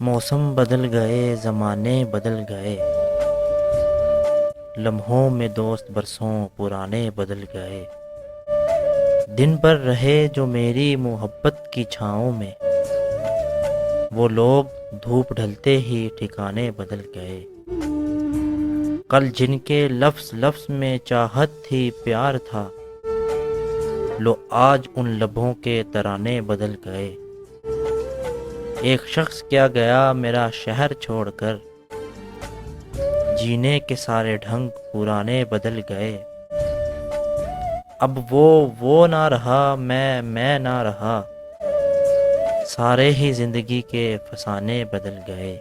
موسم بدل گئے، زمانے بدل گئے، لمحوں میں دوست برسوں پرانے بدل گئے۔ دن بھر رہے جو میری محبت کی چھاؤں میں، وہ لوگ دھوپ ڈھلتے ہی ٹھکانے بدل گئے۔ کل جن کے لفظ لفظ میں چاہت تھی، پیار تھا، لو آج ان لبوں کے ترانے بدل گئے۔ ایک شخص کیا گیا میرا شہر چھوڑ کر، جینے کے سارے ڈھنگ پرانے بدل گئے۔ اب وہ نہ رہا، میں نہ رہا، سارے ہی زندگی کے فسانے بدل گئے۔